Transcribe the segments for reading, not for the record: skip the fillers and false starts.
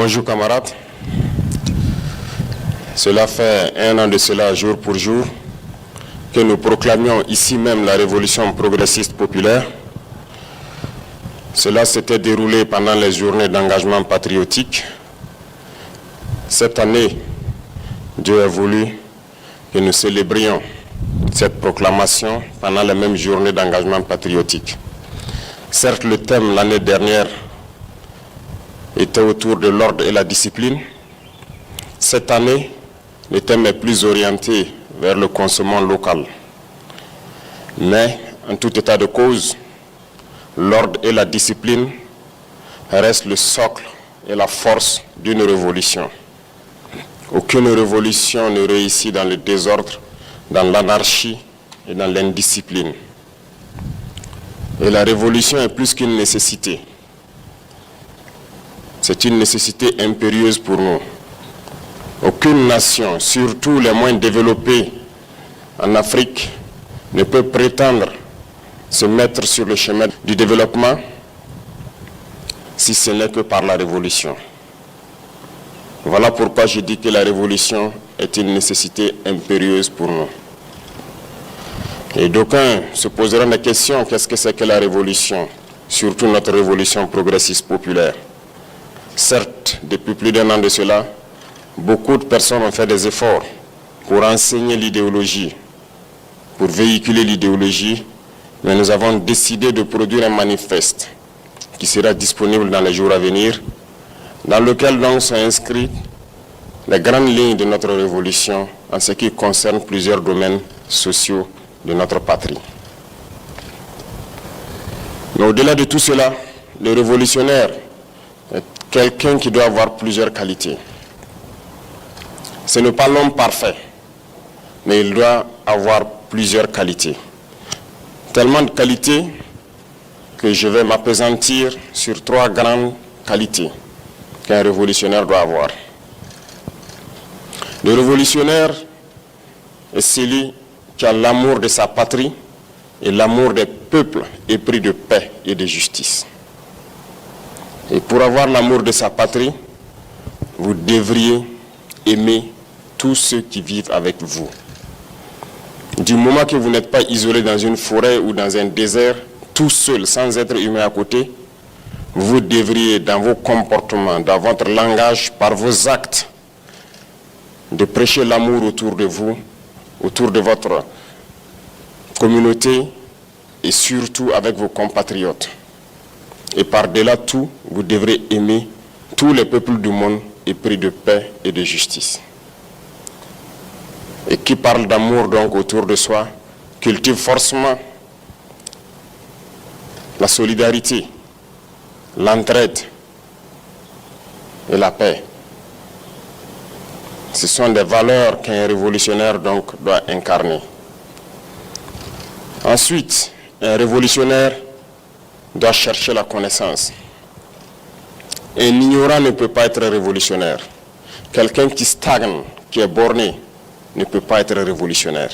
Bonjour camarades. Cela fait 1 an de cela, jour pour jour, que nous proclamions ici même la révolution progressiste populaire. Cela s'était déroulé pendant les journées d'engagement patriotique. Cette année, Dieu a voulu que nous célébrions cette proclamation pendant les mêmes journées d'engagement patriotique. Certes, le thème l'année dernière était autour de l'ordre et la discipline. Cette année, le thème est plus orienté vers le consommation local. Mais, en tout état de cause, l'ordre et la discipline restent le socle et la force d'une révolution. Aucune révolution ne réussit dans le désordre, dans l'anarchie et dans l'indiscipline. Et la révolution est plus qu'une nécessité. C'est une nécessité impérieuse pour nous. Aucune nation, surtout les moins développées en Afrique, ne peut prétendre se mettre sur le chemin du développement si ce n'est que par la révolution. Voilà pourquoi je dis que la révolution est une nécessité impérieuse pour nous. Et d'aucuns se poseront la question, qu'est-ce que c'est que la révolution? Surtout notre révolution progressiste populaire. Certes, depuis plus d'1 an de cela, beaucoup de personnes ont fait des efforts pour enseigner l'idéologie, pour véhiculer l'idéologie, mais nous avons décidé de produire un manifeste qui sera disponible dans les jours à venir, dans lequel donc sont inscrites les grandes lignes de notre révolution en ce qui concerne plusieurs domaines sociaux de notre patrie. Mais au-delà de tout cela, le révolutionnaire est quelqu'un qui doit avoir plusieurs qualités. Ce n'est pas l'homme parfait, mais il doit avoir plusieurs qualités. Tellement de qualités que je vais m'appesantir sur 3 grandes qualités qu'un révolutionnaire doit avoir. Le révolutionnaire est celui qui a l'amour de sa patrie et l'amour des peuples épris de paix et de justice. Et pour avoir l'amour de sa patrie, vous devriez aimer tous ceux qui vivent avec vous. Du moment que vous n'êtes pas isolé dans une forêt ou dans un désert, tout seul, sans être humain à côté, vous devriez, dans vos comportements, dans votre langage, par vos actes, de prêcher l'amour autour de vous, autour de votre communauté et surtout avec vos compatriotes. Et par-delà tout, vous devrez aimer tous les peuples du monde épris de paix et de justice. Et qui parle d'amour donc autour de soi, cultive forcément la solidarité, l'entraide et la paix. Ce sont des valeurs qu'un révolutionnaire donc doit incarner. Ensuite, un révolutionnaire doit chercher la connaissance. Un ignorant ne peut pas être révolutionnaire. Quelqu'un qui stagne, qui est borné, ne peut pas être révolutionnaire.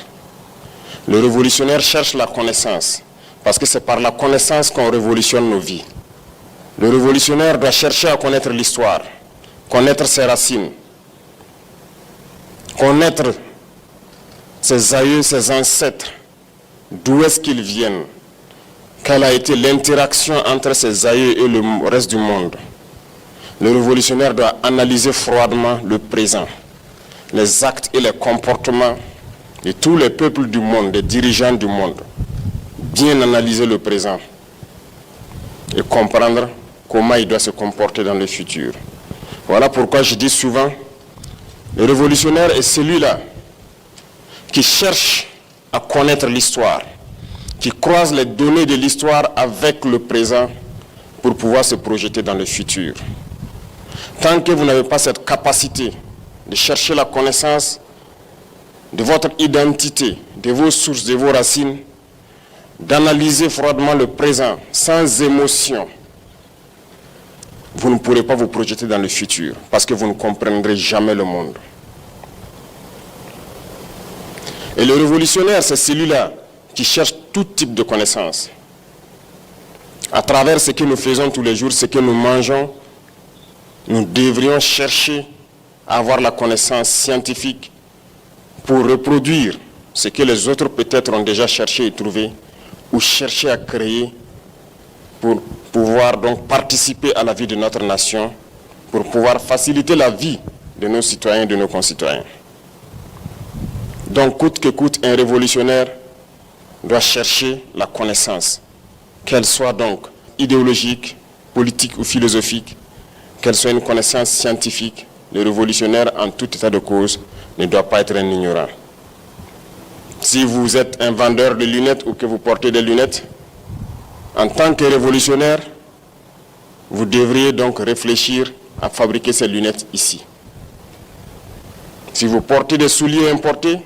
Le révolutionnaire cherche la connaissance, parce que c'est par la connaissance qu'on révolutionne nos vies. Le révolutionnaire doit chercher à connaître l'histoire, connaître ses racines, connaître ses aïeux, ses ancêtres, d'où est-ce qu'ils viennent, quelle a été l'interaction entre ses aïeux et le reste du monde. Le révolutionnaire doit analyser froidement le présent, les actes et les comportements de tous les peuples du monde, des dirigeants du monde. Bien analyser le présent et comprendre comment il doit se comporter dans le futur. Voilà pourquoi je dis souvent, le révolutionnaire est celui-là qui cherche à connaître l'histoire, qui croise les données de l'histoire avec le présent pour pouvoir se projeter dans le futur. Tant que vous n'avez pas cette capacité de chercher la connaissance de votre identité, de vos sources, de vos racines, d'analyser froidement le présent, sans émotion, vous ne pourrez pas vous projeter dans le futur, parce que vous ne comprendrez jamais le monde. Et le révolutionnaire, c'est celui-là qui cherche tout type de connaissances. À travers ce que nous faisons tous les jours, ce que nous mangeons, nous devrions chercher à avoir la connaissance scientifique pour reproduire ce que les autres peut-être ont déjà cherché et trouvé, ou chercher à créer pour pouvoir donc participer à la vie de notre nation, pour pouvoir faciliter la vie de nos citoyens et de nos concitoyens. Donc, coûte que coûte, un révolutionnaire doit chercher la connaissance, qu'elle soit donc idéologique, politique ou philosophique, qu'elle soit une connaissance scientifique. Le révolutionnaire, en tout état de cause, ne doit pas être un ignorant. Si vous êtes un vendeur de lunettes ou que vous portez des lunettes, en tant que révolutionnaire, vous devriez donc réfléchir à fabriquer ces lunettes ici. Si vous portez des souliers importés,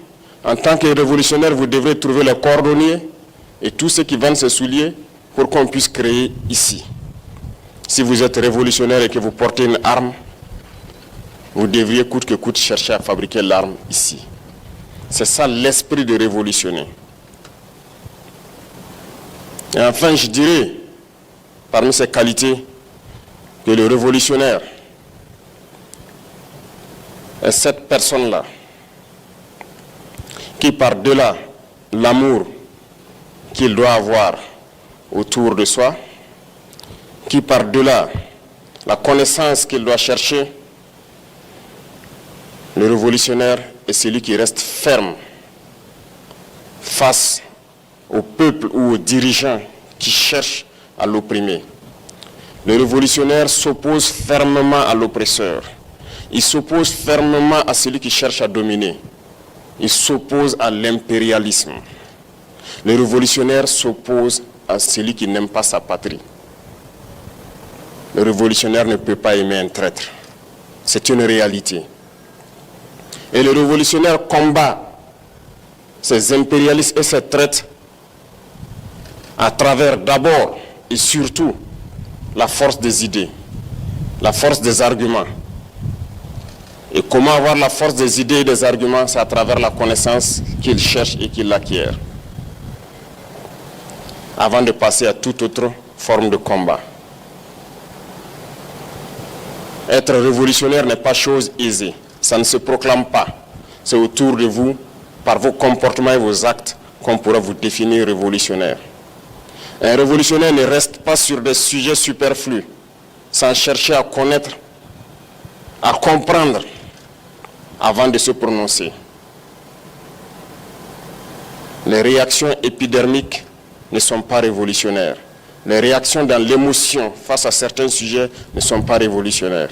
en tant que révolutionnaire, vous devrez trouver les cordonniers et tous ceux qui vendent ces souliers pour qu'on puisse créer ici. Si vous êtes révolutionnaire et que vous portez une arme, vous devriez coûte que coûte chercher à fabriquer l'arme ici. C'est ça l'esprit de révolutionner. Et enfin, je dirais, parmi ces qualités, que le révolutionnaire est cette personne-là qui, par-delà l'amour qu'il doit avoir autour de soi, qui, par-delà la connaissance qu'il doit chercher, le révolutionnaire est celui qui reste ferme face au peuple ou aux dirigeants qui cherchent à l'opprimer. Le révolutionnaire s'oppose fermement à l'oppresseur. Il s'oppose fermement à celui qui cherche à dominer. Il s'oppose à l'impérialisme. Le révolutionnaire s'oppose à celui qui n'aime pas sa patrie. Le révolutionnaire ne peut pas aimer un traître. C'est une réalité. Et le révolutionnaire combat ces impérialistes et ces traîtres à travers d'abord et surtout la force des idées, la force des arguments. Et comment avoir la force des idées et des arguments? C'est à travers la connaissance qu'il cherche et qu'il acquiert, avant de passer à toute autre forme de combat. Être révolutionnaire n'est pas chose aisée. Ça ne se proclame pas. C'est autour de vous, par vos comportements et vos actes, qu'on pourra vous définir révolutionnaire. Un révolutionnaire ne reste pas sur des sujets superflus, sans chercher à connaître, à comprendre, avant de se prononcer. Les réactions épidermiques ne sont pas révolutionnaires. Les réactions dans l'émotion face à certains sujets ne sont pas révolutionnaires.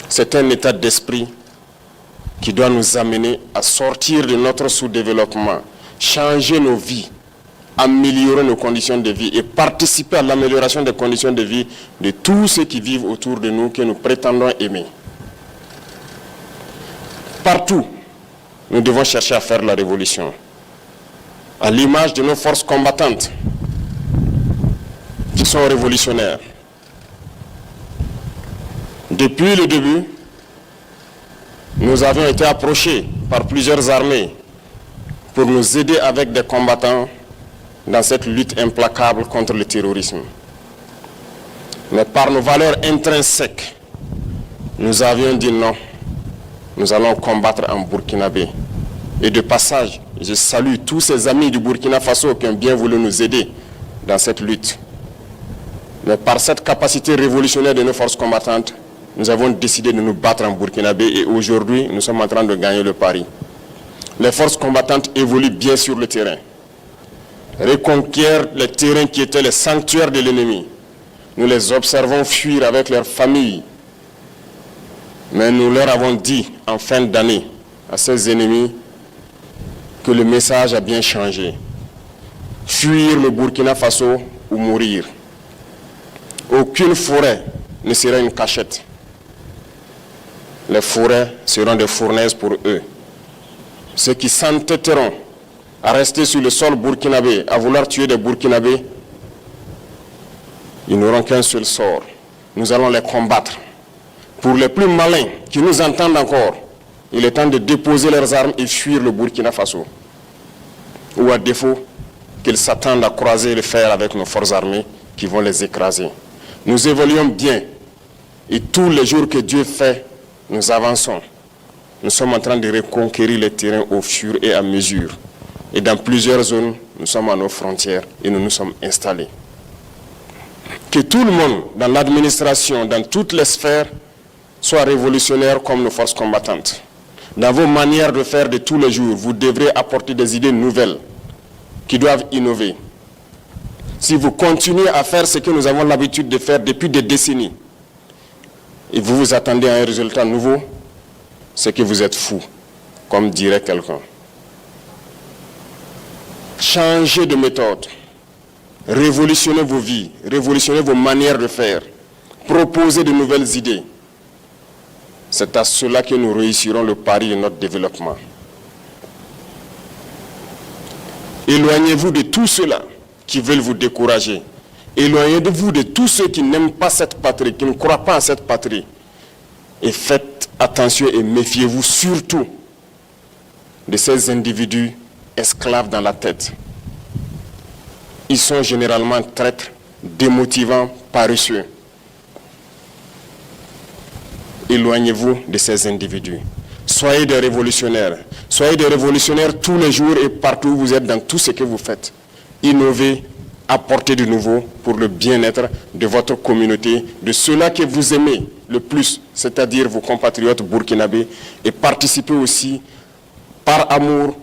C'est un état d'esprit qui doit nous amener à sortir de notre sous-développement, changer nos vies, améliorer nos conditions de vie et participer à l'amélioration des conditions de vie de tous ceux qui vivent autour de nous, que nous prétendons aimer. Partout, nous devons chercher à faire la révolution. À l'image de nos forces combattantes, qui sont révolutionnaires. Depuis le début, nous avions été approchés par plusieurs armées pour nous aider avec des combattants dans cette lutte implacable contre le terrorisme. Mais par nos valeurs intrinsèques, nous avions dit non, nous allons combattre en burkinabé. Et de passage, je salue tous ces amis du Burkina Faso qui ont bien voulu nous aider dans cette lutte. Mais par cette capacité révolutionnaire de nos forces combattantes, nous avons décidé de nous battre en burkinabé et aujourd'hui, nous sommes en train de gagner le pari. Les forces combattantes évoluent bien sur le terrain, reconquièrent les terrains qui étaient les sanctuaires de l'ennemi. Nous les observons fuir avec leurs familles. Mais nous leur avons dit en fin d'année à ces ennemis que le message a bien changé. Fuir le Burkina Faso ou mourir. Aucune forêt ne sera une cachette. Les forêts seront des fournaises pour eux. Ceux qui s'entêteront à rester sur le sol burkinabé, à vouloir tuer des Burkinabés, ils n'auront qu'un seul sort. Nous allons les combattre. Pour les plus malins qui nous entendent encore, il est temps de déposer leurs armes et fuir le Burkina Faso. Ou à défaut, qu'ils s'attendent à croiser le fer avec nos forces armées qui vont les écraser. Nous évoluons bien Et tous les jours que Dieu fait, nous avançons. Nous sommes en train de reconquérir les terrains au fur et à mesure. Et dans plusieurs zones, nous sommes à nos frontières et nous nous sommes installés. Que tout le monde, dans l'administration, dans toutes les sphères, soit révolutionnaire comme nos forces combattantes. Dans vos manières de faire de tous les jours, vous devrez apporter des idées nouvelles qui doivent innover. Si vous continuez à faire ce que nous avons l'habitude de faire depuis des décennies, et vous vous attendez à un résultat nouveau, c'est que vous êtes fou, comme dirait quelqu'un. Changez de méthode, révolutionnez vos vies, révolutionnez vos manières de faire, proposez de nouvelles idées. C'est à cela que nous réussirons le pari de notre développement. Éloignez-vous de tous ceux-là qui veulent vous décourager. Éloignez-vous de tous ceux qui n'aiment pas cette patrie, qui ne croient pas à cette patrie. Et faites attention et méfiez-vous surtout de ces individus esclaves dans la tête. Ils sont généralement traîtres, démotivants, paresseux. Éloignez-vous de ces individus. Soyez des révolutionnaires. Soyez des révolutionnaires tous les jours et partout où vous êtes dans tout ce que vous faites. Innovez, apportez du nouveau pour le bien-être de votre communauté, de ceux-là que vous aimez le plus, c'est-à-dire vos compatriotes burkinabés, et participez aussi par amour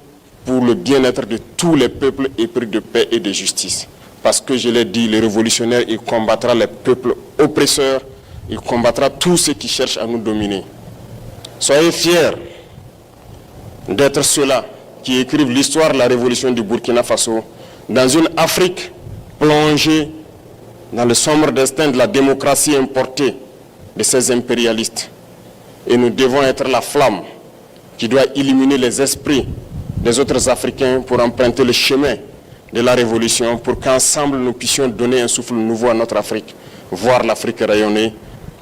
pour le bien-être de tous les peuples épris de paix et de justice. Parce que je l'ai dit, le révolutionnaire, il combattra les peuples oppresseurs, il combattra tous ceux qui cherchent à nous dominer. Soyez fiers d'être ceux-là qui écrivent l'histoire de la révolution du Burkina Faso dans une Afrique plongée dans le sombre destin de la démocratie importée de ces impérialistes. Et nous devons être la flamme qui doit illuminer les esprits des autres Africains pour emprunter le chemin de la révolution, pour qu'ensemble nous puissions donner un souffle nouveau à notre Afrique, voir l'Afrique rayonner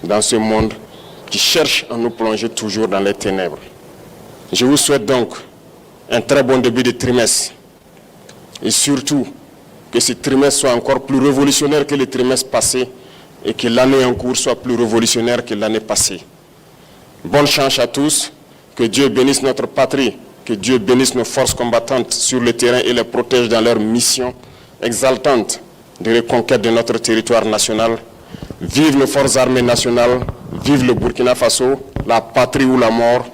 dans ce monde qui cherche à nous plonger toujours dans les ténèbres. Je vous souhaite donc un très bon début de trimestre et surtout que ce trimestre soit encore plus révolutionnaire que le trimestre passé et que l'année en cours soit plus révolutionnaire que l'année passée. Bonne chance à tous, que Dieu bénisse notre patrie, que Dieu bénisse nos forces combattantes sur le terrain et les protège dans leur mission exaltante de reconquête de notre territoire national. Vive nos forces armées nationales, vive le Burkina Faso, la patrie ou la mort.